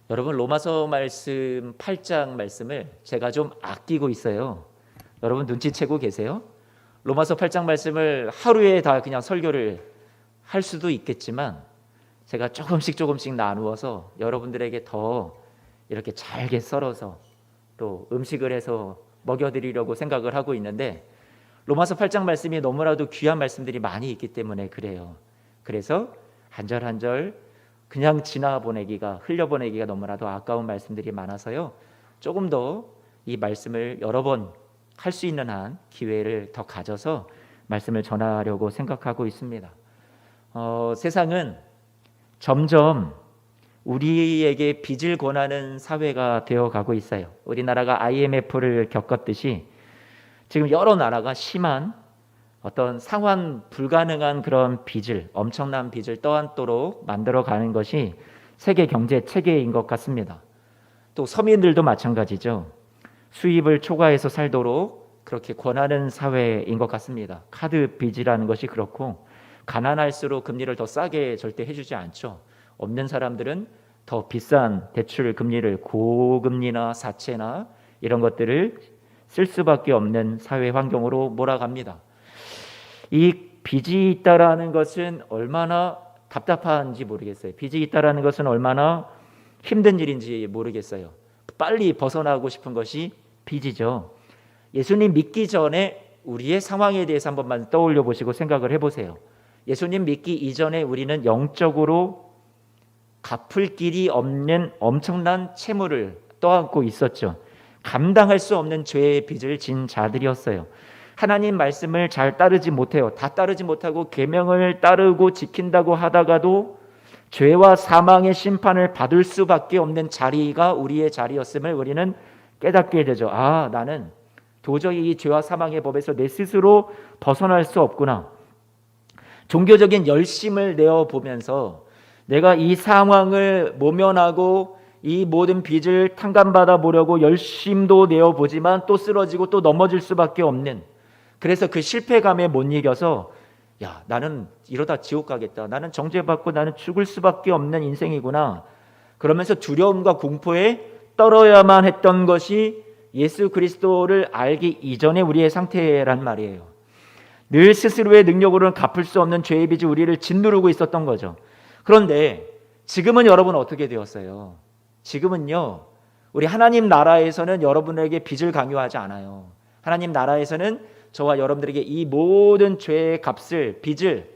여러분, 로마서 말씀 8장 말씀을 제가 좀 아끼고 있어요. 여러분 눈치채고 계세요? 로마서 8장 말씀을 하루에 다 그냥 설교를 할 수도 있겠지만 제가 조금씩 나누어서 여러분들에게 더 이렇게 잘게 썰어서 또 음식을 해서 먹여드리려고 생각을 하고 있는데, 로마서 8장 말씀이 너무나도 귀한 말씀들이 많이 있기 때문에 그래요. 그래서 한 절 한 절 그냥 지나보내기가, 흘려보내기가 너무나도 아까운 말씀들이 많아서요, 조금 더 이 말씀을 여러 번 할 수 있는 한 기회를 더 가져서 말씀을 전하려고 생각하고 있습니다. 세상은 점점 우리에게 빚을 권하는 사회가 되어가고 있어요. 우리나라가 IMF를 겪었듯이 지금 여러 나라가 심한 어떤 상환 불가능한 그런 빚을, 엄청난 빚을 떠안도록 만들어가는 것이 세계 경제 체계인 것 같습니다. 또 서민들도 마찬가지죠. 수입을 초과해서 살도록 그렇게 권하는 사회인 것 같습니다. 카드 빚이라는 것이 그렇고, 가난할수록 금리를 더 싸게 절대 해주지 않죠. 없는 사람들은 더 비싼 대출 금리를, 고금리나 사채나 이런 것들을 쓸 수밖에 없는 사회 환경으로 몰아갑니다. 이 빚이 있다라는 것은 얼마나 답답한지 모르겠어요. 빚이 있다라는 것은 얼마나 힘든 일인지 모르겠어요. 빨리 벗어나고 싶은 것이 빚이죠. 예수님 믿기 전에 우리의 상황에 대해서 한 번만 떠올려 보시고 생각을 해보세요. 예수님 믿기 이전에 우리는 영적으로 갚을 길이 없는 엄청난 채무를 떠안고 있었죠. 감당할 수 없는 죄의 빚을 진 자들이었어요. 하나님 말씀을 잘 따르지 못해요. 다 따르지 못하고 계명을 따르고 지킨다고 하다가도 죄와 사망의 심판을 받을 수밖에 없는 자리가 우리의 자리였음을 우리는 깨닫게 되죠. 아, 나는 도저히 이 죄와 사망의 법에서 내 스스로 벗어날 수 없구나. 종교적인 열심을 내어보면서 내가 이 상황을 모면하고 이 모든 빚을 탕감받아 보려고 열심도 내어보지만 또 쓰러지고 또 넘어질 수밖에 없는, 그래서 그 실패감에 못 이겨서 야, 나는 이러다 지옥 가겠다, 나는 정죄받고 나는 죽을 수밖에 없는 인생이구나, 그러면서 두려움과 공포에 떨어야만 했던 것이 예수 그리스도를 알기 이전의 우리의 상태란 말이에요. 늘 스스로의 능력으로는 갚을 수 없는 죄의 빚이 우리를 짓누르고 있었던 거죠. 그런데 지금은 여러분 어떻게 되었어요? 지금은요, 우리 하나님 나라에서는 여러분에게 빚을 강요하지 않아요. 하나님 나라에서는 저와 여러분들에게 이 모든 죄의 값을, 빚을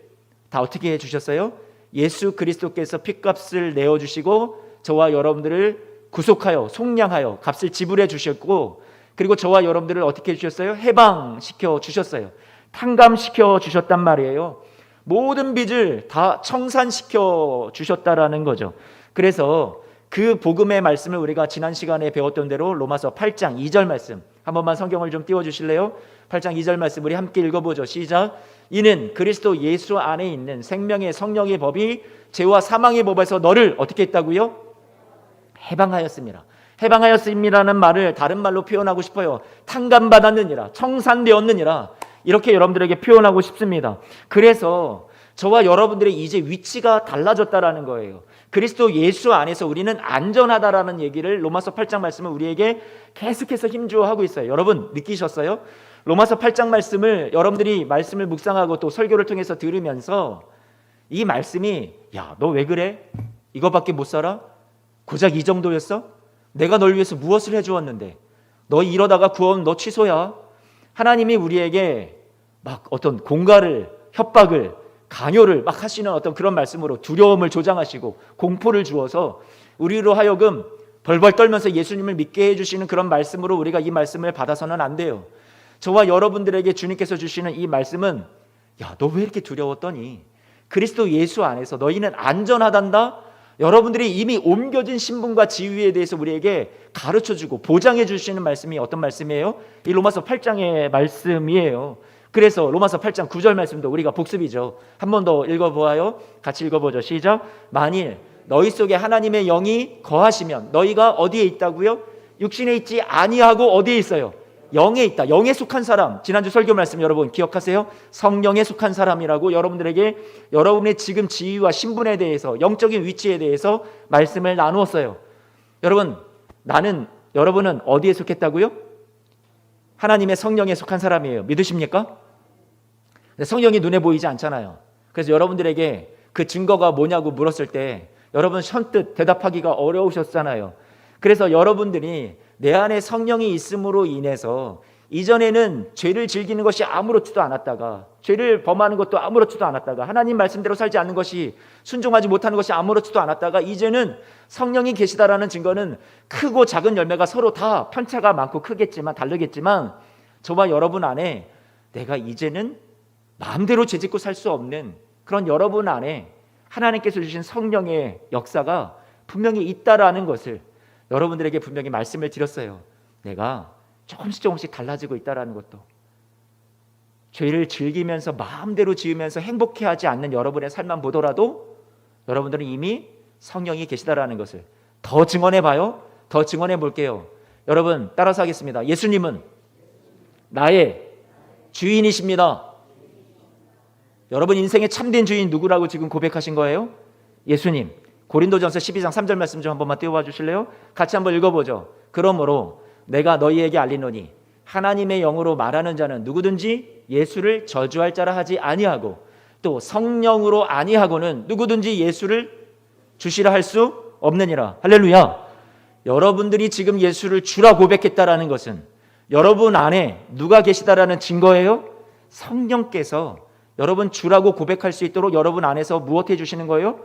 다 어떻게 해주셨어요? 예수 그리스도께서 핏값을 내어주시고 저와 여러분들을 구속하여 속량하여 값을 지불해 주셨고, 그리고 저와 여러분들을 어떻게 해주셨어요? 해방시켜 주셨어요. 탕감시켜 주셨단 말이에요. 모든 빚을 다 청산시켜 주셨다라는 거죠. 그래서 그 복음의 말씀을 우리가 지난 시간에 배웠던 대로 로마서 8장 2절 말씀 한 번만 성경을 좀 띄워주실래요? 8장 2절 말씀 우리 함께 읽어보죠. 시작. 이는 그리스도 예수 안에 있는 생명의 성령의 법이 죄와 사망의 법에서 너를 어떻게 했다고요? 해방하였습니다. 해방하였음이라는 말을 다른 말로 표현하고 싶어요. 탕감받았느니라, 청산되었느니라, 이렇게 여러분들에게 표현하고 싶습니다. 그래서 저와 여러분들의 이제 위치가 달라졌다라는 거예요. 그리스도 예수 안에서 우리는 안전하다라는 얘기를 로마서 8장 말씀은 우리에게 계속해서 힘주어하고 있어요. 여러분 느끼셨어요? 로마서 8장 말씀을 여러분들이 말씀을 묵상하고 또 설교를 통해서 들으면서 이 말씀이, 야, 너 왜 그래? 이거밖에 못 살아? 고작 이 정도였어? 내가 널 위해서 무엇을 해주었는데 너 이러다가 구원 너 취소야. 하나님이 우리에게 막 어떤 공갈을, 협박을, 강요를 막 하시는 어떤 그런 말씀으로 두려움을 조장하시고 공포를 주어서 우리로 하여금 벌벌 떨면서 예수님을 믿게 해주시는 그런 말씀으로 우리가 이 말씀을 받아서는 안 돼요. 저와 여러분들에게 주님께서 주시는 이 말씀은, 야, 너 왜 이렇게 두려웠더니 그리스도 예수 안에서 너희는 안전하단다. 여러분들이 이미 옮겨진 신분과 지위에 대해서 우리에게 가르쳐주고 보장해 주시는 말씀이 어떤 말씀이에요? 이 로마서 8장의 말씀이에요. 그래서 로마서 8장 9절 말씀도 우리가 복습이죠. 한 번 더 읽어보아요. 같이 읽어보죠. 시작. 만일 너희 속에 하나님의 영이 거하시면, 너희가 어디에 있다고요? 육신에 있지 아니하고 어디에 있어요? 영에 있다. 영에 속한 사람, 지난주 설교 말씀 여러분 기억하세요? 성령에 속한 사람이라고 여러분들에게 여러분의 지금 지위와 신분에 대해서, 영적인 위치에 대해서 말씀을 나누었어요. 여러분은 어디에 속했다고요? 하나님의 성령에 속한 사람이에요. 믿으십니까? 성령이 눈에 보이지 않잖아요. 그래서 여러분들에게 그 증거가 뭐냐고 물었을 때 여러분 선뜻 대답하기가 어려우셨잖아요. 그래서 여러분들이 내 안에 성령이 있음으로 인해서 이전에는 죄를 즐기는 것이 아무렇지도 않았다가, 죄를 범하는 것도 아무렇지도 않았다가, 하나님 말씀대로 살지 않는 것이, 순종하지 못하는 것이 아무렇지도 않았다가, 이제는 성령이 계시다라는 증거는 크고 작은 열매가 서로 다 편차가 많고 크겠지만 다르겠지만 저와 여러분 안에 내가 이제는 마음대로 죄짓고 살 수 없는 그런 여러분 안에 하나님께서 주신 성령의 역사가 분명히 있다라는 것을 여러분들에게 분명히 말씀을 드렸어요. 내가 조금씩 달라지고 있다라는 것도, 죄를 즐기면서 마음대로 지으면서 행복해하지 않는 여러분의 삶만 보더라도 여러분들은 이미 성령이 계시다라는 것을 더 증언해 봐요. 더 증언해 볼게요. 여러분 따라서 하겠습니다. 예수님은 나의 주인이십니다. 여러분 인생의 참된 주인 누구라고 지금 고백하신 거예요? 예수님. 고린도전서 12장 3절 말씀 좀 한 번만 띄워봐 주실래요? 같이 한번 읽어보죠. 그러므로 내가 너희에게 알리노니 하나님의 영으로 말하는 자는 누구든지 예수를 저주할 자라 하지 아니하고 또 성령으로 아니하고는 누구든지 예수를 주시라 할 수 없느니라. 할렐루야. 여러분들이 지금 예수를 주라 고백했다라는 것은 여러분 안에 누가 계시다라는 증거예요? 성령께서 여러분 주라고 고백할 수 있도록 여러분 안에서 무엇 해주시는 거예요?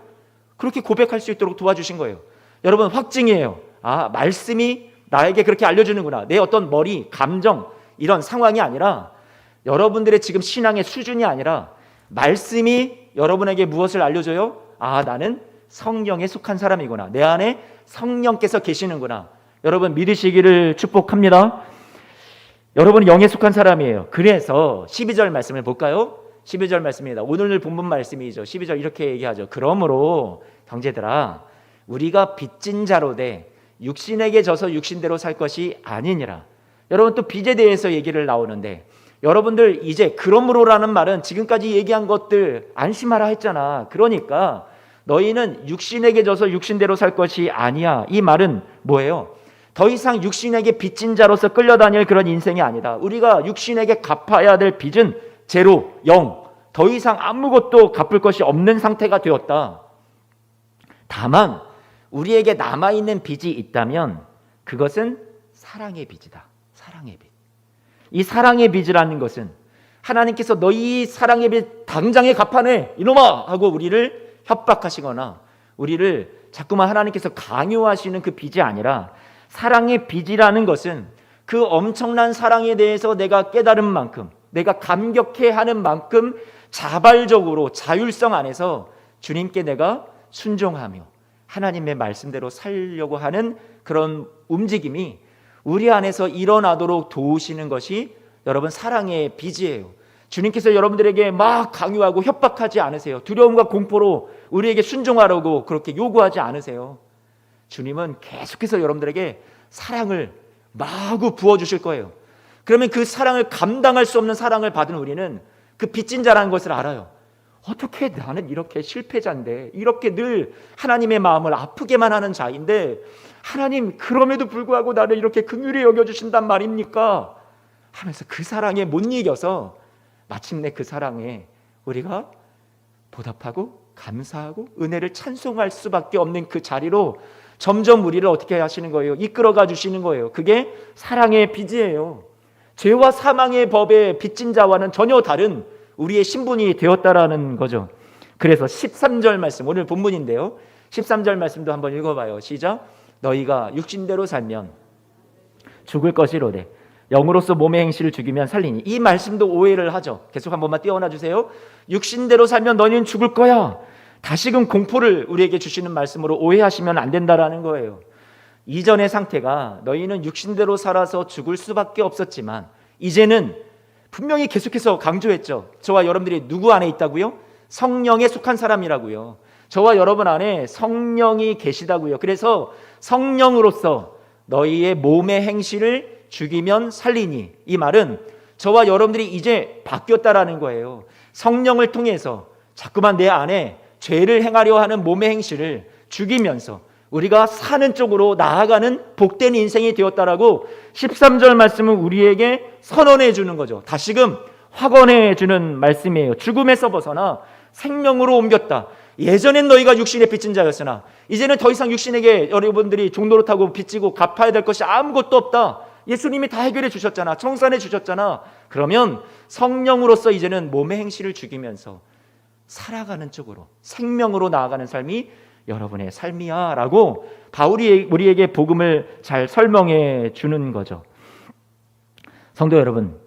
그렇게 고백할 수 있도록 도와주신 거예요. 여러분 확증이에요. 아, 말씀이 나에게 그렇게 알려주는구나. 내 어떤 머리, 감정 이런 상황이 아니라 여러분들의 지금 신앙의 수준이 아니라 말씀이 여러분에게 무엇을 알려줘요? 아, 나는 성령에 속한 사람이구나. 내 안에 성령께서 계시는구나. 여러분 믿으시기를 축복합니다. 여러분은 영에 속한 사람이에요. 그래서 12절 말씀을 볼까요? 12절 말씀입니다. 오늘 본문 말씀이죠. 12절 이렇게 얘기하죠. 그러므로 형제들아 우리가 빚진 자로 돼 육신에게 져서 육신대로 살 것이 아니니라. 여러분 또 빚에 대해서 얘기를 나오는데 여러분들 이제 그러므로라는 말은 지금까지 얘기한 것들 안심하라 했잖아. 그러니까 너희는 육신에게 져서 육신대로 살 것이 아니야. 이 말은 뭐예요? 더 이상 육신에게 빚진 자로서 끌려다닐 그런 인생이 아니다. 우리가 육신에게 갚아야 될 빚은 제로, 0. 더 이상 아무것도 갚을 것이 없는 상태가 되었다. 다만 우리에게 남아있는 빚이 있다면 그것은 사랑의 빚이다. 사랑의 빚. 이 사랑의 빚이라는 것은 하나님께서 너희 사랑의 빚 당장에 갚아내 이놈아 하고 우리를 협박하시거나 우리를 자꾸만 하나님께서 강요하시는 그 빚이 아니라 사랑의 빚이라는 것은 그 엄청난 사랑에 대해서 내가 깨달은 만큼, 내가 감격해하는 만큼 자발적으로 자율성 안에서 주님께 내가 순종하며 하나님의 말씀대로 살려고 하는 그런 움직임이 우리 안에서 일어나도록 도우시는 것이 여러분 사랑의 빚이에요. 주님께서 여러분들에게 막 강요하고 협박하지 않으세요. 두려움과 공포로 우리에게 순종하라고 그렇게 요구하지 않으세요. 주님은 계속해서 여러분들에게 사랑을 마구 부어주실 거예요. 그러면 그 사랑을 감당할 수 없는 사랑을 받은 우리는 그 빚진 자라는 것을 알아요. 어떻게 나는 이렇게 실패자인데, 이렇게 늘 하나님의 마음을 아프게만 하는 자인데 하나님 그럼에도 불구하고 나를 이렇게 긍휼히 여겨주신단 말입니까? 하면서 그 사랑에 못 이겨서 마침내 그 사랑에 우리가 보답하고 감사하고 은혜를 찬송할 수밖에 없는 그 자리로 점점 우리를 어떻게 하시는 거예요? 이끌어가 주시는 거예요. 그게 사랑의 빚이에요. 죄와 사망의 법에 빚진 자와는 전혀 다른 우리의 신분이 되었다라는 거죠. 그래서 13절 말씀, 오늘 본문인데요. 13절 말씀도 한번 읽어봐요. 시작. 너희가 육신대로 살면 죽을 것이로되 영으로서 몸의 행실을 죽이면 살리니. 이 말씀도 오해를 하죠. 계속 한 번만 띄워놔 주세요. 육신대로 살면 너희는 죽을 거야. 다시금 공포를 우리에게 주시는 말씀으로 오해하시면 안 된다라는 거예요. 이전의 상태가 너희는 육신대로 살아서 죽을 수밖에 없었지만 이제는 분명히 계속해서 강조했죠. 저와 여러분들이 누구 안에 있다고요? 성령에 속한 사람이라고요. 저와 여러분 안에 성령이 계시다고요. 그래서 성령으로서 너희의 몸의 행실을 죽이면 살리니. 이 말은 저와 여러분들이 이제 바뀌었다라는 거예요. 성령을 통해서 자꾸만 내 안에 죄를 행하려 하는 몸의 행실을 죽이면서 우리가 사는 쪽으로 나아가는 복된 인생이 되었다라고 13절 말씀은 우리에게 선언해 주는 거죠. 다시금 확언해 주는 말씀이에요. 죽음에서 벗어나 생명으로 옮겼다. 예전엔 너희가 육신에 빚진 자였으나 이제는 더 이상 육신에게 여러분들이 종노릇하고 빚지고 갚아야 될 것이 아무것도 없다. 예수님이 다 해결해 주셨잖아. 청산해 주셨잖아. 그러면 성령으로서 이제는 몸의 행실을 죽이면서 살아가는 쪽으로 생명으로 나아가는 삶이 여러분의 삶이야 라고 바울이 우리에게 복음을 잘 설명해 주는 거죠. 성도 여러분,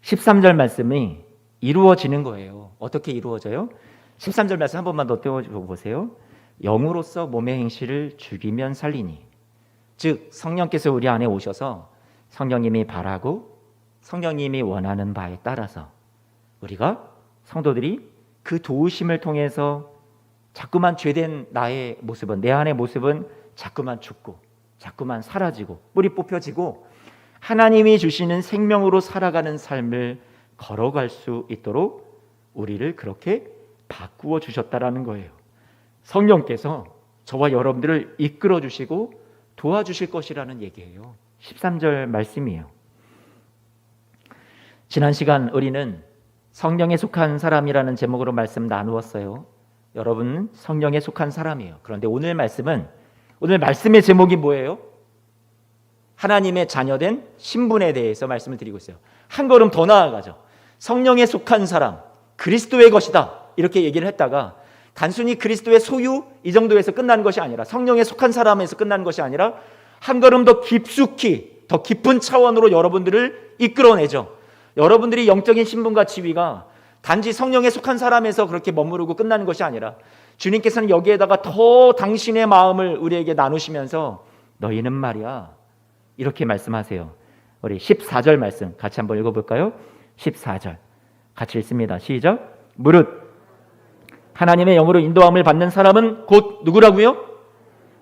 13절 말씀이 이루어지는 거예요. 어떻게 이루어져요? 13절 말씀 한 번만 더 떼어보세요. 영으로서 몸의 행실을 죽이면 살리니, 즉 성령께서 우리 안에 오셔서 성령님이 바라고 성령님이 원하는 바에 따라서 우리가 성도들이 그 도우심을 통해서 자꾸만 죄된 나의 모습은, 내 안의 모습은 자꾸만 죽고 자꾸만 사라지고 뿌리 뽑혀지고 하나님이 주시는 생명으로 살아가는 삶을 걸어갈 수 있도록 우리를 그렇게 바꾸어 주셨다라는 거예요. 성령께서 저와 여러분들을 이끌어 주시고 도와주실 것이라는 얘기예요. 13절 말씀이에요. 지난 시간 우리는 성령에 속한 사람이라는 제목으로 말씀 나누었어요. 여러분은 성령에 속한 사람이에요. 그런데 오늘 말씀의 제목이 뭐예요? 하나님의 자녀된 신분에 대해서 말씀을 드리고 있어요. 한 걸음 더 나아가죠. 성령에 속한 사람, 그리스도의 것이다 이렇게 얘기를 했다가 단순히 그리스도의 소유 이 정도에서 끝나는 것이 아니라, 성령에 속한 사람에서 끝나는 것이 아니라 한 걸음 더 깊숙이 더 깊은 차원으로 여러분들을 이끌어내죠. 여러분들이 영적인 신분과 지위가 단지 성령에 속한 사람에서 그렇게 머무르고 끝나는 것이 아니라 주님께서는 여기에다가 더 당신의 마음을 우리에게 나누시면서 너희는 말이야 이렇게 말씀하세요. 우리 14절 말씀 같이 한번 읽어볼까요? 14절 같이 읽습니다. 시작. 무릇 하나님의 영으로 인도함을 받는 사람은 곧 누구라고요?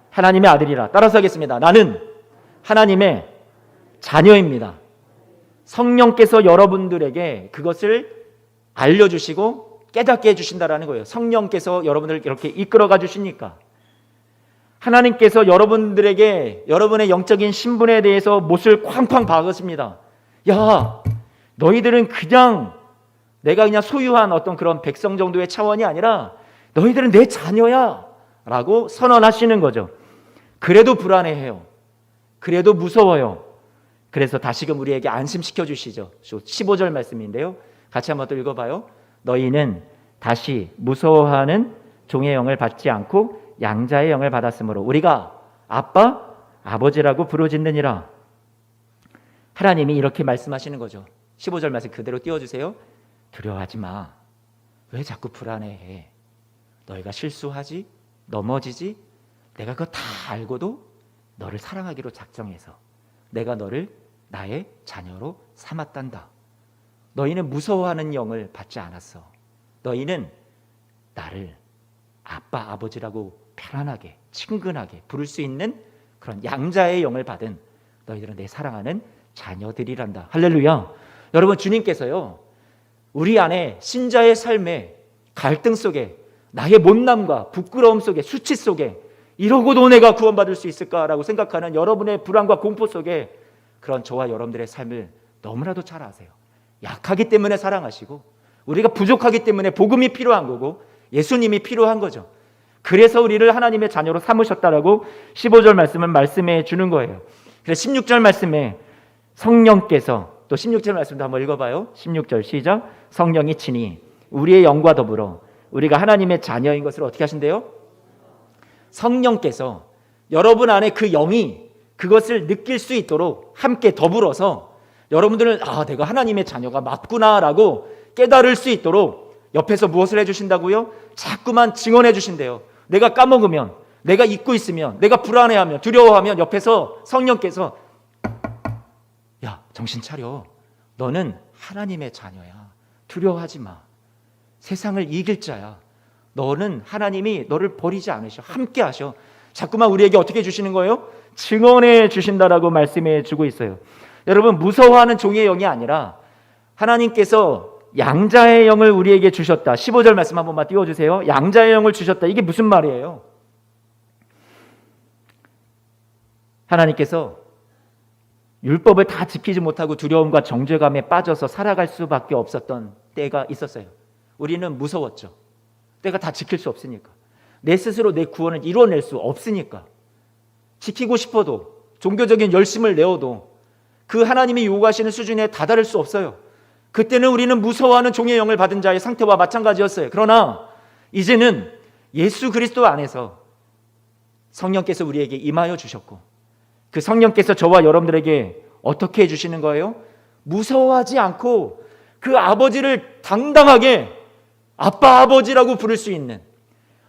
하나님의 아들이라. 따라서 하겠습니다. 나는 하나님의 자녀입니다. 성령께서 여러분들에게 그것을 알려주시고 깨닫게 해주신다라는 거예요. 성령께서 여러분들을 이렇게 이끌어가 주시니까 하나님께서 여러분들에게 여러분의 영적인 신분에 대해서 못을 쾅쾅 박으십니다. 야, 너희들은 내가 그냥 소유한 어떤 그런 백성 정도의 차원이 아니라 너희들은 내 자녀야 라고 선언하시는 거죠. 그래도 불안해해요. 그래도 무서워요. 그래서 다시금 우리에게 안심시켜 주시죠. 15절 말씀인데요. 같이 한번 또 읽어봐요. 너희는 다시 무서워하는 종의 영을 받지 않고 양자의 영을 받았으므로 우리가 아빠, 아버지라고 부르짖느니라. 하나님이 이렇게 말씀하시는 거죠. 15절 말씀 그대로 띄워주세요. 두려워하지 마. 왜 자꾸 불안해해? 너희가 실수하지, 넘어지지, 내가 그거 다 알고도 너를 사랑하기로 작정해서 내가 너를 나의 자녀로 삼았단다. 너희는 무서워하는 영을 받지 않았어. 너희는 나를 아빠, 아버지라고 편안하게, 친근하게 부를 수 있는 그런 양자의 영을 받은 너희들은 내 사랑하는 자녀들이란다. 할렐루야. 여러분, 주님께서요 우리 안에 신자의 삶에 갈등 속에 나의 못남과 부끄러움 속에 수치 속에 이러고도 내가 구원받을 수 있을까라고 생각하는 여러분의 불안과 공포 속에 그런 저와 여러분들의 삶을 너무나도 잘 아세요. 약하기 때문에 사랑하시고 우리가 부족하기 때문에 복음이 필요한 거고 예수님이 필요한 거죠. 그래서 우리를 하나님의 자녀로 삼으셨다라고 15절 말씀은 말씀해 주는 거예요. 그래서 16절 말씀에 성령께서 또 16절 말씀도 한번 읽어봐요. 16절 시작. 성령이 친히 우리의 영과 더불어 우리가 하나님의 자녀인 것을 어떻게 하신대요? 성령께서 여러분 안에 그 영이 그것을 느낄 수 있도록 함께 더불어서 여러분들은 내가 하나님의 자녀가 맞구나라고 깨달을 수 있도록 옆에서 무엇을 해주신다고요? 자꾸만 증언해 주신대요. 내가 까먹으면, 내가 잊고 있으면, 내가 불안해하면, 두려워하면 옆에서 성령께서 야, 정신 차려. 너는 하나님의 자녀야. 두려워하지 마. 세상을 이길 자야. 너는 하나님이 너를 버리지 않으셔. 함께 하셔. 자꾸만 우리에게 어떻게 해주시는 거예요? 증언해 주신다라고 말씀해 주고 있어요. 여러분, 무서워하는 종의 영이 아니라 하나님께서 양자의 영을 우리에게 주셨다. 15절 말씀 한 번만 띄워주세요. 양자의 영을 주셨다. 이게 무슨 말이에요? 하나님께서 율법을 다 지키지 못하고 두려움과 정죄감에 빠져서 살아갈 수밖에 없었던 때가 있었어요. 우리는 무서웠죠. 내가 다 지킬 수 없으니까, 내 스스로 내 구원을 이뤄낼 수 없으니까, 지키고 싶어도 종교적인 열심을 내어도 그 하나님이 요구하시는 수준에 다다를 수 없어요. 그때는 우리는 무서워하는 종의 영을 받은 자의 상태와 마찬가지였어요. 그러나 이제는 예수 그리스도 안에서 성령께서 우리에게 임하여 주셨고, 그 성령께서 저와 여러분들에게 어떻게 해주시는 거예요? 무서워하지 않고 그 아버지를 당당하게 아빠, 아버지라고 부를 수 있는,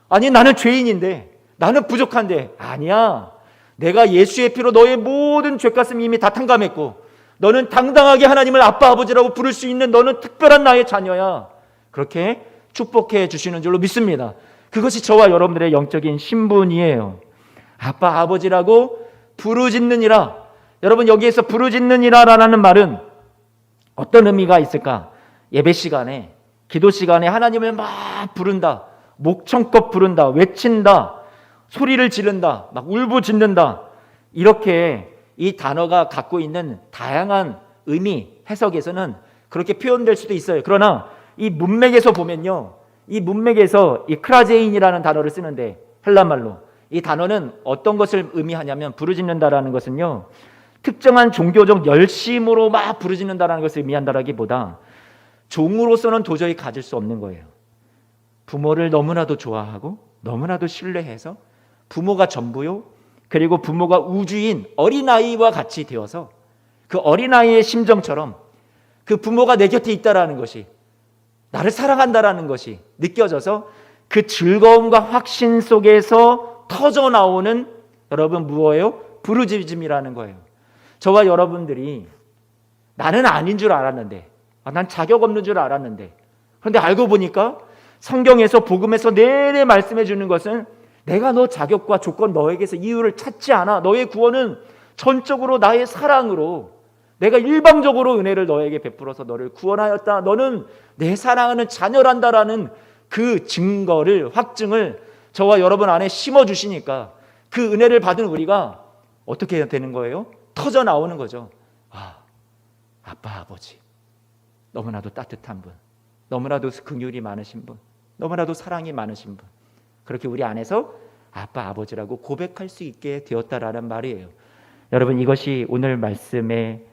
아니 나는 죄인인데, 나는 부족한데, 아니야, 내가 예수의 피로 너의 모든 죄값을 이미 다 탕감했고 너는 당당하게 하나님을 아빠, 아버지라고 부를 수 있는, 너는 특별한 나의 자녀야. 그렇게 축복해 주시는 줄로 믿습니다. 그것이 저와 여러분들의 영적인 신분이에요. 아빠, 아버지라고 부르짖느니라. 여러분, 여기에서 부르짖느니라라는 말은 어떤 의미가 있을까? 예배 시간에, 기도 시간에 하나님을 막 부른다, 목청껏 부른다, 외친다, 소리를 지른다, 막 울부짖는다, 이렇게 이 단어가 갖고 있는 다양한 의미, 해석에서는 그렇게 표현될 수도 있어요. 그러나 이 문맥에서 보면요, 이 문맥에서 이 크라제인이라는 단어를 쓰는데, 헬라말로 이 단어는 어떤 것을 의미하냐면, 부르짖는다라는 것은요, 특정한 종교적 열심으로 막 부르짖는다라는 것을 의미한다라기보다 종으로서는 도저히 가질 수 없는 거예요. 부모를 너무나도 좋아하고 너무나도 신뢰해서 부모가 전부요, 그리고 부모가 우주인 어린아이와 같이 되어서 그 어린아이의 심정처럼 그 부모가 내 곁에 있다라는 것이, 나를 사랑한다라는 것이 느껴져서 그 즐거움과 확신 속에서 터져 나오는, 여러분, 무엇이에요? 부르짖음이라는 거예요. 저와 여러분들이 나는 아닌 줄 알았는데, 난 자격 없는 줄 알았는데, 그런데 알고 보니까 성경에서, 복음에서 내내 말씀해 주는 것은 내가 너 자격과 조건, 너에게서 이유를 찾지 않아. 너의 구원은 전적으로 나의 사랑으로, 내가 일방적으로 은혜를 너에게 베풀어서 너를 구원하였다. 너는 내 사랑하는 자녀란다라는 그 증거를, 확증을 저와 여러분 안에 심어주시니까 그 은혜를 받은 우리가 어떻게 되는 거예요? 터져 나오는 거죠. 아, 아빠, 아버지, 너무나도 따뜻한 분, 너무나도 긍휼이 많으신 분, 너무나도 사랑이 많으신 분, 그렇게 우리 안에서 아빠, 아버지라고 고백할 수 있게 되었다라는 말이에요. 여러분, 이것이 오늘 말씀의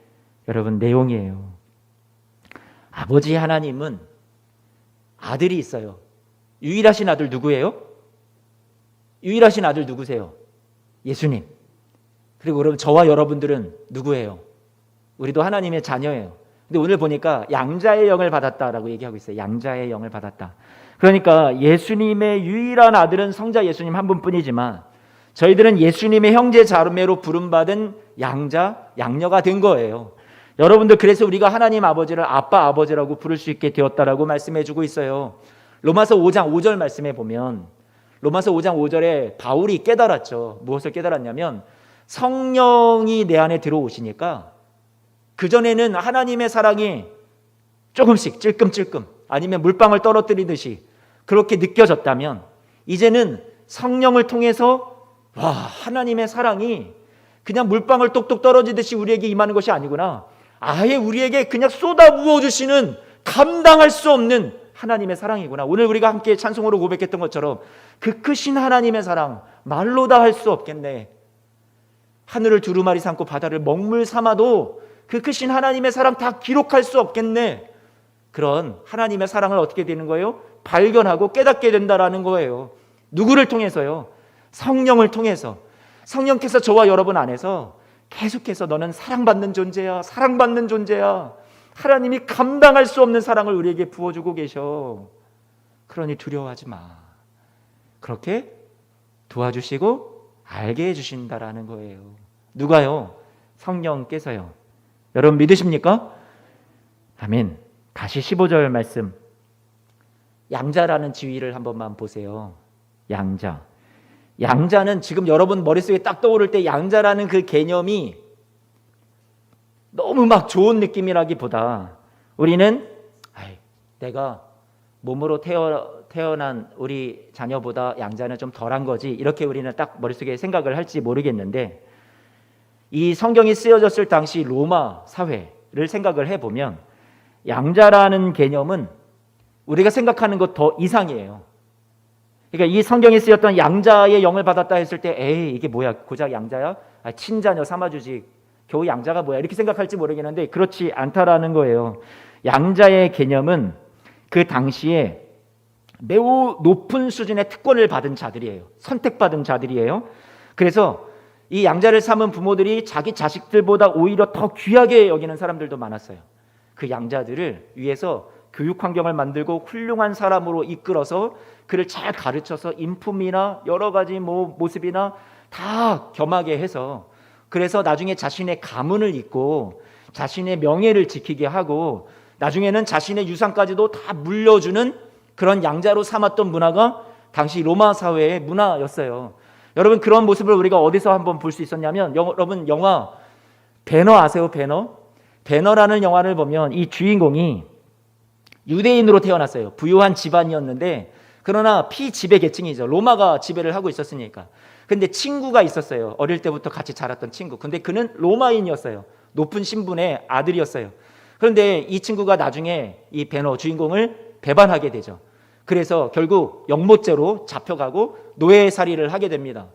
여러분 내용이에요. 아버지 하나님은 아들이 있어요. 유일하신 아들 누구예요? 유일하신 아들 누구세요? 예수님. 그리고 여러분, 저와 여러분들은 누구예요? 우리도 하나님의 자녀예요. 근데 오늘 보니까 양자의 영을 받았다라고 얘기하고 있어요. 양자의 영을 받았다. 그러니까 예수님의 유일한 아들은 성자 예수님 한 분뿐이지만 저희들은 예수님의 형제 자매로 부름받은 양자, 양녀가 된 거예요. 여러분들, 그래서 우리가 하나님 아버지를 아빠, 아버지라고 부를 수 있게 되었다라고 말씀해 주고 있어요. 로마서 5장 5절 말씀에 보면, 로마서 5장 5절에 바울이 깨달았죠. 무엇을 깨달았냐면, 성령이 내 안에 들어오시니까 그전에는 하나님의 사랑이 조금씩 찔끔찔끔, 아니면 물방울 떨어뜨리듯이 그렇게 느껴졌다면, 이제는 성령을 통해서 와, 하나님의 사랑이 그냥 물방울 똑똑 떨어지듯이 우리에게 임하는 것이 아니구나, 아예 우리에게 그냥 쏟아 부어주시는, 감당할 수 없는 하나님의 사랑이구나. 오늘 우리가 함께 찬송으로 고백했던 것처럼 그 크신 하나님의 사랑, 말로 다 할 수 없겠네. 하늘을 두루마리 삼고 바다를 먹물 삼아도 그 크신 하나님의 사랑 다 기록할 수 없겠네. 그런 하나님의 사랑을 어떻게 되는 거예요? 발견하고 깨닫게 된다라는 거예요. 누구를 통해서요? 성령을 통해서. 성령께서 저와 여러분 안에서 계속해서 너는 사랑받는 존재야, 사랑받는 존재야, 하나님이 감당할 수 없는 사랑을 우리에게 부어주고 계셔. 그러니 두려워하지 마. 그렇게 도와주시고 알게 해주신다라는 거예요. 누가요? 성령께서요. 여러분 믿으십니까? 아멘. 다시 15절 말씀, 양자라는 지위를 한 번만 보세요. 양자. 양자는 지금 여러분 머릿속에 딱 떠오를 때 양자라는 그 개념이 너무 막 좋은 느낌이라기보다 우리는 내가 몸으로 태어난 우리 자녀보다 양자는 좀 덜한 거지, 이렇게 우리는 딱 머릿속에 생각을 할지 모르겠는데, 이 성경이 쓰여졌을 당시 로마 사회를 생각을 해보면 양자라는 개념은 우리가 생각하는 것 더 이상이에요. 그러니까 이 성경에 쓰였던 양자의 영을 받았다 했을 때 에이 이게 뭐야 고작 양자야? 친자녀 삼아주지 겨우 양자가 뭐야 이렇게 생각할지 모르겠는데 그렇지 않다라는 거예요. 양자의 개념은 그 당시에 매우 높은 수준의 특권을 받은 자들이에요. 선택받은 자들이에요. 그래서 이 양자를 삼은 부모들이 자기 자식들보다 오히려 더 귀하게 여기는 사람들도 많았어요. 그 양자들을 위해서 교육 환경을 만들고 훌륭한 사람으로 이끌어서 그를 잘 가르쳐서 인품이나 여러 가지 모습이나 다 겸하게 해서 그래서 나중에 자신의 가문을 잇고 자신의 명예를 지키게 하고 나중에는 자신의 유산까지도 다 물려주는 그런 양자로 삼았던 문화가 당시 로마 사회의 문화였어요. 여러분 그런 모습을 우리가 어디서 한번 볼 수 있었냐면 여러분 영화 배너 아세요? 배너라는 영화를 보면 이 주인공이 유대인으로 태어났어요. 부유한 집안이었는데 그러나 피지배 계층이죠. 로마가 지배를 하고 있었으니까. 근데 친구가 있었어요. 어릴 때부터 같이 자랐던 친구. 근데 그는 로마인이었어요. 높은 신분의 아들이었어요. 그런데 이 친구가 나중에 이 배너 주인공을 배반하게 되죠. 그래서 결국 영모죄로 잡혀가고 노예살이를 하게 됩니다.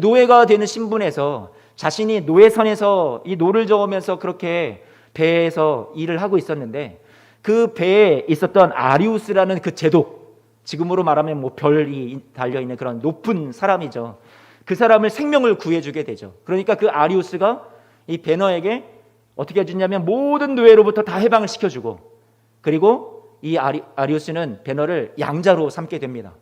노예가 되는 신분에서 자신이 노예선에서 이 노를 저으면서 그렇게 배에서 일을 하고 있었는데 그 배에 있었던 아리우스라는 그 제독, 지금으로 말하면 별이 달려있는 그런 높은 사람이죠. 그 사람을 생명을 구해주게 되죠. 그러니까 그 아리우스가 이 배너에게 어떻게 해주냐면 모든 노예로부터 다 해방을 시켜주고 그리고 이 아리우스는 배너를 양자로 삼게 됩니다.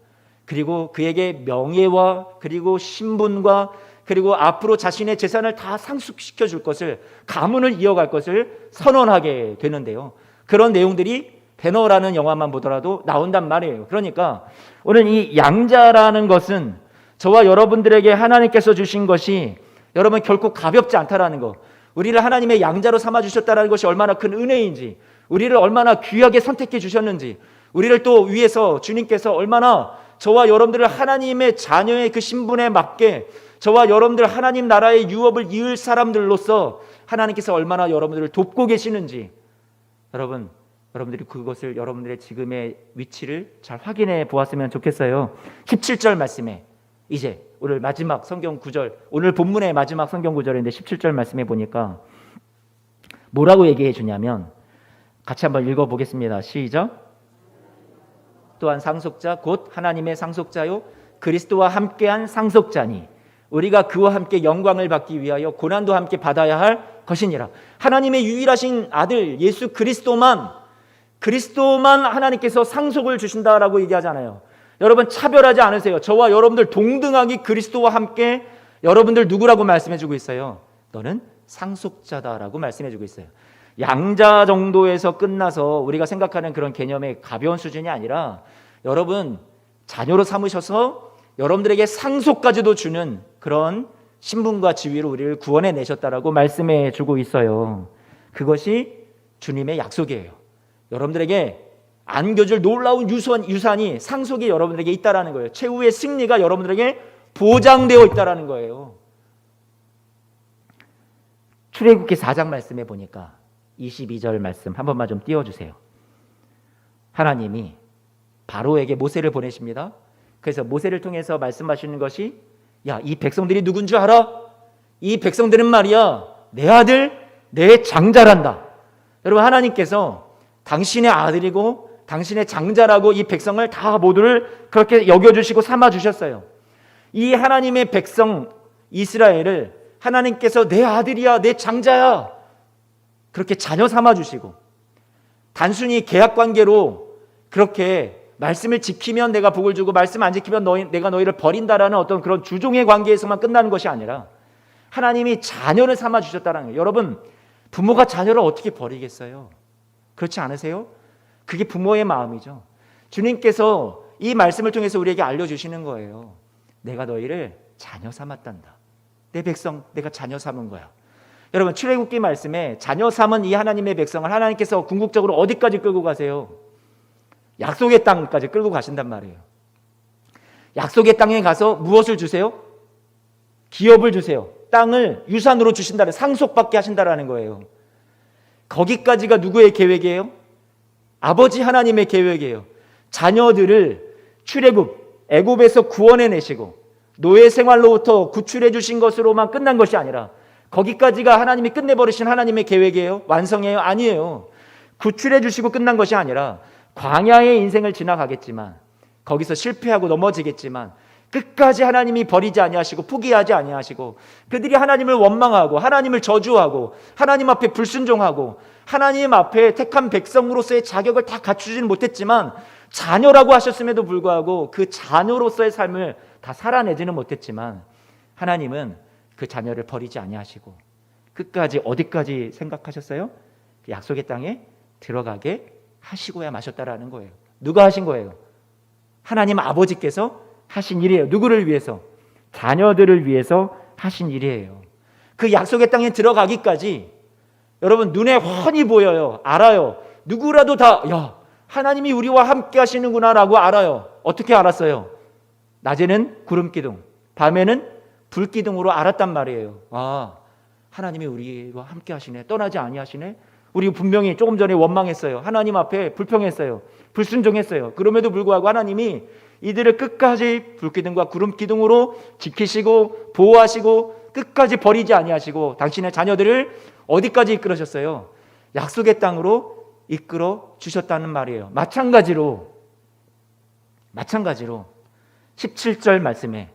그리고 그에게 명예와 그리고 신분과 그리고 앞으로 자신의 재산을 다 상속시켜 줄 것을 가문을 이어갈 것을 선언하게 되는데요. 그런 내용들이 배너라는 영화만 보더라도 나온단 말이에요. 그러니까 오늘 이 양자라는 것은 저와 여러분들에게 하나님께서 주신 것이 여러분 결코 가볍지 않다라는 거, 우리를 하나님의 양자로 삼아주셨다는 것이 얼마나 큰 은혜인지, 우리를 얼마나 귀하게 선택해 주셨는지, 우리를 또 위해서 주님께서 얼마나 저와 여러분들을 하나님의 자녀의 그 신분에 맞게 저와 여러분들 하나님 나라의 유업을 이을 사람들로서 하나님께서 얼마나 여러분들을 돕고 계시는지 여러분들이 그것을 여러분들의 지금의 위치를 잘 확인해 보았으면 좋겠어요. 17절 말씀에 이제 오늘 마지막 성경 구절, 오늘 본문의 마지막 성경 구절인데 17절 말씀에 보니까 뭐라고 얘기해 주냐면 같이 한번 읽어보겠습니다. 시작. 또한 상속자 곧 하나님의 상속자요 그리스도와 함께한 상속자니 우리가 그와 함께 영광을 받기 위하여 고난도 함께 받아야 할 것이니라. 하나님의 유일하신 아들 예수 그리스도만 하나님께서 상속을 주신다라고 얘기하잖아요. 여러분 차별하지 않으세요. 저와 여러분들 동등하게 그리스도와 함께 여러분들 누구라고 말씀해주고 있어요? 너는 상속자다라고 말씀해주고 있어요. 양자 정도에서 끝나서 우리가 생각하는 그런 개념의 가벼운 수준이 아니라 여러분 자녀로 삼으셔서 여러분들에게 상속까지도 주는 그런 신분과 지위로 우리를 구원해 내셨다라고 말씀해 주고 있어요. 그것이 주님의 약속이에요. 여러분들에게 안겨줄 놀라운 유산이 상속이 여러분들에게 있다라는 거예요. 최후의 승리가 여러분들에게 보장되어 있다라는 거예요. 출애굽기 4장 말씀해 보니까 22절 말씀 한 번만 좀 띄워주세요. 하나님이 바로에게 모세를 보내십니다. 그래서 모세를 통해서 말씀하시는 것이 야, 이 백성들이 누군 줄 알아? 이 백성들은 말이야 내 아들, 내 장자란다. 여러분 하나님께서 당신의 아들이고 당신의 장자라고 이 백성을 다 모두를 그렇게 여겨주시고 삼아주셨어요. 이 하나님의 백성 이스라엘을 하나님께서 내 아들이야 내 장자야 그렇게 자녀 삼아주시고 단순히 계약관계로 그렇게 말씀을 지키면 내가 복을 주고 말씀 안 지키면 내가 너희를 버린다라는 어떤 그런 주종의 관계에서만 끝나는 것이 아니라 하나님이 자녀를 삼아주셨다는 거예요. 여러분 부모가 자녀를 어떻게 버리겠어요? 그렇지 않으세요? 그게 부모의 마음이죠. 주님께서 이 말씀을 통해서 우리에게 알려주시는 거예요. 내가 너희를 자녀 삼았단다. 내 백성 내가 자녀 삼은 거야. 여러분 출애굽기 말씀에 자녀 삼은 이 하나님의 백성을 하나님께서 궁극적으로 어디까지 끌고 가세요? 약속의 땅까지 끌고 가신단 말이에요. 약속의 땅에 가서 무엇을 주세요? 기업을 주세요. 땅을 유산으로 주신다는, 상속받게 하신다라는 거예요. 거기까지가 누구의 계획이에요? 아버지 하나님의 계획이에요. 자녀들을 출애굽, 애굽에서 구원해내시고 노예 생활로부터 구출해 주신 것으로만 끝난 것이 아니라, 거기까지가 하나님이 끝내버리신 하나님의 계획이에요? 완성이에요? 아니에요. 구출해 주시고 끝난 것이 아니라 광야의 인생을 지나가겠지만, 거기서 실패하고 넘어지겠지만 끝까지 하나님이 버리지 아니하시고 포기하지 아니하시고, 그들이 하나님을 원망하고 하나님을 저주하고 하나님 앞에 불순종하고 하나님 앞에 택한 백성으로서의 자격을 다 갖추지는 못했지만, 자녀라고 하셨음에도 불구하고 그 자녀로서의 삶을 다 살아내지는 못했지만, 하나님은 그 자녀를 버리지 아니하시고 끝까지, 어디까지 생각하셨어요? 그 약속의 땅에 들어가게 하시고야 마셨다라는 거예요. 누가 하신 거예요? 하나님 아버지께서 하신 일이에요. 누구를 위해서? 자녀들을 위해서 하신 일이에요. 그 약속의 땅에 들어가기까지 여러분 눈에 훤히 보여요. 알아요. 누구라도 다 하나님이 우리와 함께 하시는구나 라고 알아요. 어떻게 알았어요? 낮에는 구름기둥, 밤에는 불기둥으로 알았단 말이에요. 하나님이 우리와 함께 하시네, 떠나지 아니하시네. 우리 분명히 조금 전에 원망했어요. 하나님 앞에 불평했어요. 불순종했어요. 그럼에도 불구하고 하나님이 이들을 끝까지 불기둥과 구름기둥으로 지키시고 보호하시고 끝까지 버리지 아니하시고 당신의 자녀들을 어디까지 이끌으셨어요? 약속의 땅으로 이끌어 주셨다는 말이에요. 마찬가지로 17절 말씀에,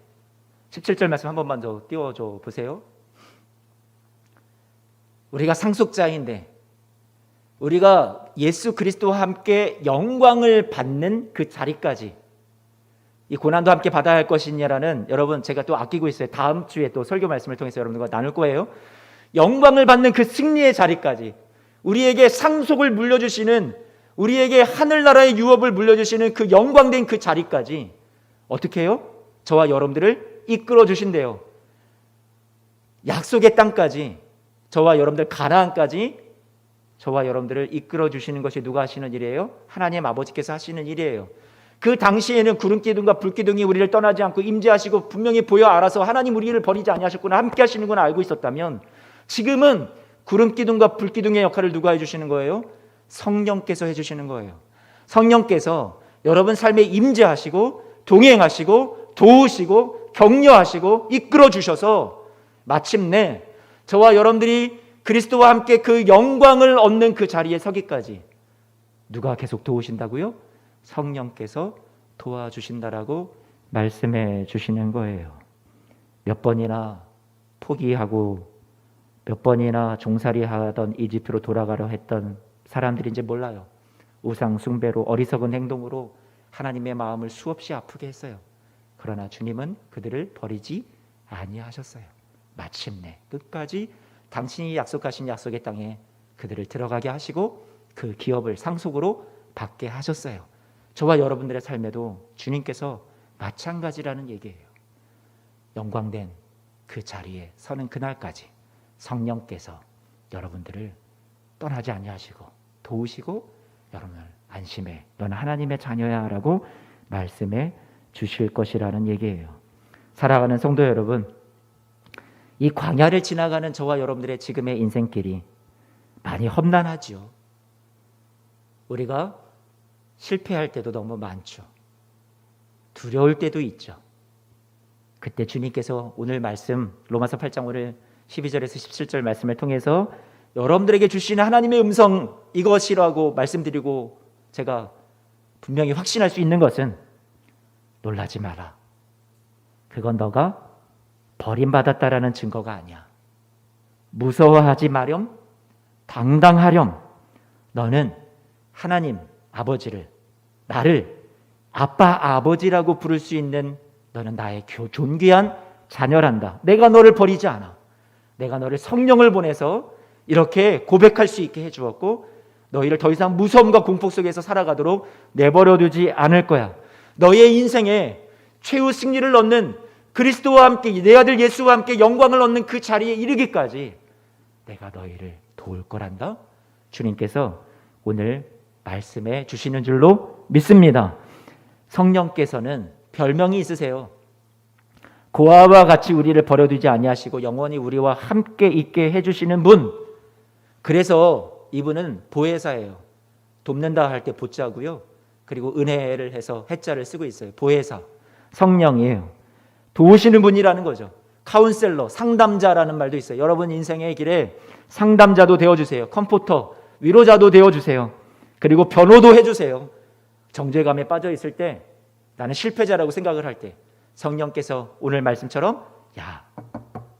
17절 말씀 한 번만 더 띄워줘 보세요. 우리가 상속자인데, 우리가 예수 그리스도와 함께 영광을 받는 그 자리까지, 이 고난도 함께 받아야 할 것이냐라는, 여러분 제가 또 아끼고 있어요. 다음 주에 또 설교 말씀을 통해서 여러분들과 나눌 거예요. 영광을 받는 그 승리의 자리까지, 우리에게 상속을 물려주시는, 우리에게 하늘나라의 유업을 물려주시는 그 영광된 그 자리까지 어떻게 해요? 저와 여러분들을 이끌어 주신대요. 약속의 땅까지, 저와 여러분들 가나안까지 저와 여러분들을 이끌어 주시는 것이 누가 하시는 일이에요? 하나님 아버지께서 하시는 일이에요. 그 당시에는 구름기둥과 불기둥이 우리를 떠나지 않고 임재하시고 분명히 보여 알아서 하나님 우리를 버리지 아니하셨구나, 함께 하시는구나 알고 있었다면, 지금은 구름기둥과 불기둥의 역할을 누가 해주시는 거예요? 성령께서 해주시는 거예요. 성령께서 여러분 삶에 임재하시고 동행하시고 도우시고 격려하시고 이끌어 주셔서 마침내 저와 여러분들이 그리스도와 함께 그 영광을 얻는 그 자리에 서기까지 누가 계속 도우신다고요? 성령께서 도와주신다라고 말씀해 주시는 거예요. 몇 번이나 포기하고 몇 번이나 종살이 하던 이집트로 돌아가려 했던 사람들인지 몰라요. 우상 숭배로, 어리석은 행동으로 하나님의 마음을 수없이 아프게 했어요. 그러나 주님은 그들을 버리지 아니하셨어요. 마침내 끝까지 당신이 약속하신 약속의 땅에 그들을 들어가게 하시고 그 기업을 상속으로 받게 하셨어요. 저와 여러분들의 삶에도 주님께서 마찬가지라는 얘기예요. 영광된 그 자리에 서는 그날까지 성령께서 여러분들을 떠나지 아니하시고 도우시고 여러분을 안심해, 너는 하나님의 자녀야 라고 말씀해 주실 것이라는 얘기예요. 살아가는 성도 여러분, 이 광야를 지나가는 저와 여러분들의 지금의 인생길이 많이 험난하죠. 우리가 실패할 때도 너무 많죠. 두려울 때도 있죠. 그때 주님께서 오늘 말씀 로마서 8장 오늘 12절에서 17절 말씀을 통해서 여러분들에게 주시는 하나님의 음성, 이것이라고 말씀드리고 제가 분명히 확신할 수 있는 것은, 놀라지 마라. 그건 너가 버림받았다라는 증거가 아니야. 무서워하지 마렴. 당당하렴. 너는 하나님 아버지를, 나를 아빠 아버지라고 부를 수 있는, 너는 나의 존귀한 자녀란다. 내가 너를 버리지 않아. 내가 너를 성령을 보내서 이렇게 고백할 수 있게 해주었고, 너희를 더 이상 무서움과 공포 속에서 살아가도록 내버려두지 않을 거야. 너의 인생에 최후 승리를 얻는, 그리스도와 함께, 내 아들 예수와 함께 영광을 얻는 그 자리에 이르기까지 내가 너희를 도울 거란다. 주님께서 오늘 말씀해 주시는 줄로 믿습니다. 성령께서는 별명이 있으세요. 고아와 같이 우리를 버려두지 아니하시고 영원히 우리와 함께 있게 해주시는 분. 그래서 이분은 보혜사예요. 돕는다 할 때 보자고요. 그리고 은혜를 해서 해자를 쓰고 있어요. 보혜사, 성령이에요. 도우시는 분이라는 거죠. 카운셀러, 상담자라는 말도 있어요. 여러분 인생의 길에 상담자도 되어주세요. 컴포터, 위로자도 되어주세요. 그리고 변호도 해주세요. 정죄감에 빠져 있을 때, 나는 실패자라고 생각을 할 때 성령께서 오늘 말씀처럼, 야,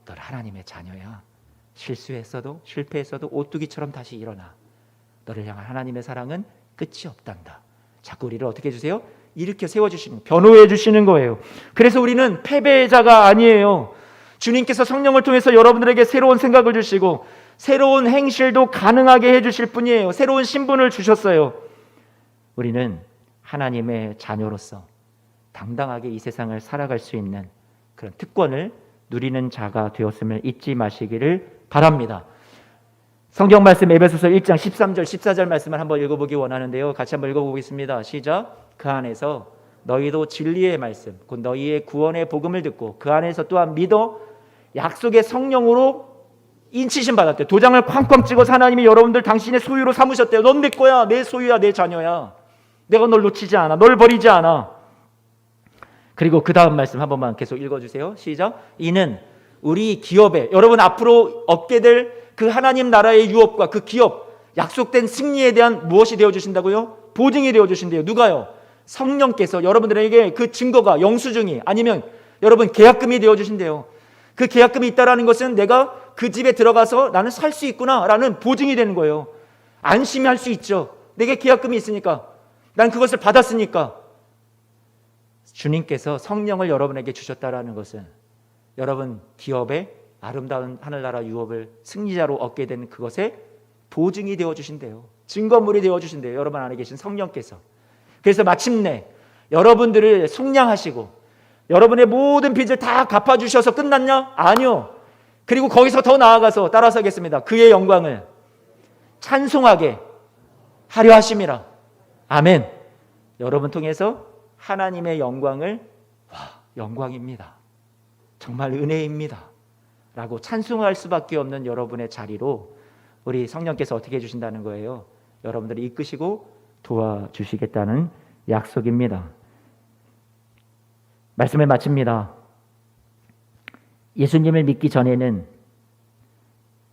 넌 하나님의 자녀야. 실수했어도 실패했어도 오뚜기처럼 다시 일어나. 너를 향한 하나님의 사랑은 끝이 없단다. 자꾸 우리를 어떻게 해주세요? 일으켜 세워주시는, 변호해 주시는 거예요. 그래서 우리는 패배자가 아니에요. 주님께서 성령을 통해서 여러분들에게 새로운 생각을 주시고 새로운 행실도 가능하게 해주실 뿐이에요. 새로운 신분을 주셨어요. 우리는 하나님의 자녀로서 당당하게 이 세상을 살아갈 수 있는 그런 특권을 누리는 자가 되었음을 잊지 마시기를 바랍니다. 성경 말씀 에베소서 1장 13절 14절 말씀을 한번 읽어보기 원하는데요. 같이 한번 읽어보겠습니다. 시작. 그 안에서 너희도 진리의 말씀 곧 너희의 구원의 복음을 듣고 그 안에서 또한 믿어 약속의 성령으로 인치심 받았대요. 도장을 쾅쾅 찍어서 하나님이 여러분들 당신의 소유로 삼으셨대요. 넌 내 거야. 내 소유야. 내 자녀야. 내가 널 놓치지 않아. 널 버리지 않아. 그리고 그 다음 말씀 한 번만 계속 읽어주세요. 시작. 이는 우리 기업에 여러분 앞으로 얻게 될 그 하나님 나라의 유업과 그 기업 약속된 승리에 대한 무엇이 되어주신다고요? 보증이 되어주신대요. 누가요? 성령께서 여러분들에게 그 증거가 영수증이 아니면 여러분 계약금이 되어주신대요. 그 계약금이 있다라는 것은 내가 그 집에 들어가서 나는 살 수 있구나라는 보증이 되는 거예요. 안심히 할 수 있죠. 내게 계약금이 있으니까, 난 그것을 받았으니까. 주님께서 성령을 여러분에게 주셨다라는 것은 여러분 기업의 아름다운 하늘나라 유업을 승리자로 얻게 되는 그것에 보증이 되어주신대요. 증거물이 되어주신대요. 여러분 안에 계신 성령께서. 그래서 마침내 여러분들을 속량하시고 여러분의 모든 빚을 다 갚아주셔서 끝났냐? 아니요. 그리고 거기서 더 나아가서 따라서 하겠습니다. 그의 영광을 찬송하게 하려 하심이라. 아멘. 여러분 통해서 하나님의 영광을 영광입니다. 정말 은혜입니다. 라고 찬송할 수밖에 없는 여러분의 자리로 우리 성령께서 어떻게 해주신다는 거예요? 여러분들을 이끄시고 도와주시겠다는 약속입니다. 말씀을 마칩니다. 예수님을 믿기 전에는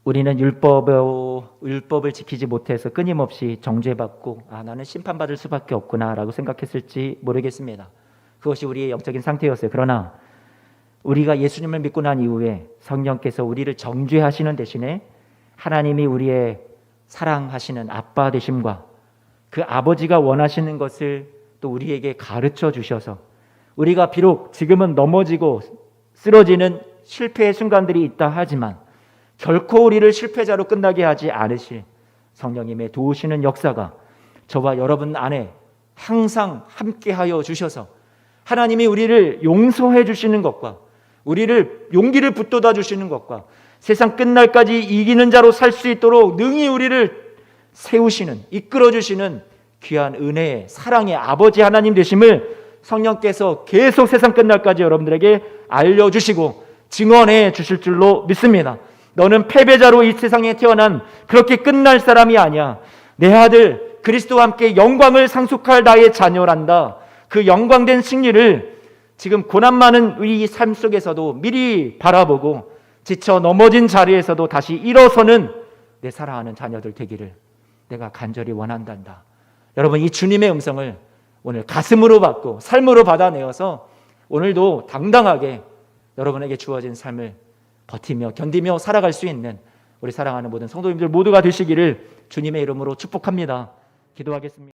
우리는 율법을 지키지 못해서 끊임없이 정죄받고 나는 심판받을 수밖에 없구나 라고 생각했을지 모르겠습니다. 그것이 우리의 영적인 상태였어요. 그러나 우리가 예수님을 믿고 난 이후에 성령께서 우리를 정죄하시는 대신에 하나님이 우리의 사랑하시는 아빠 되심과 그 아버지가 원하시는 것을 또 우리에게 가르쳐 주셔서 우리가 비록 지금은 넘어지고 쓰러지는 실패의 순간들이 있다 하지만 결코 우리를 실패자로 끝나게 하지 않으실 성령님의 도우시는 역사가 저와 여러분 안에 항상 함께하여 주셔서 하나님이 우리를 용서해 주시는 것과 우리를 용기를 붙돋아 주시는 것과 세상 끝날까지 이기는 자로 살 수 있도록 능히 우리를 세우시는, 이끌어 주시는 귀한 은혜의 사랑의 아버지 하나님 되심을 성령께서 계속 세상 끝날까지 여러분들에게 알려주시고 증언해 주실 줄로 믿습니다. 너는 패배자로 이 세상에 태어난 그렇게 끝날 사람이 아니야. 내 아들 그리스도와 함께 영광을 상속할 나의 자녀란다. 그 영광된 승리를 지금 고난 많은 우리 삶 속에서도 미리 바라보고 지쳐 넘어진 자리에서도 다시 일어서는 내 사랑하는 자녀들 되기를 내가 간절히 원한단다. 여러분 이 주님의 음성을 오늘 가슴으로 받고 삶으로 받아내어서 오늘도 당당하게 여러분에게 주어진 삶을 버티며 견디며 살아갈 수 있는 우리 사랑하는 모든 성도님들 모두가 되시기를 주님의 이름으로 축복합니다. 기도하겠습니다.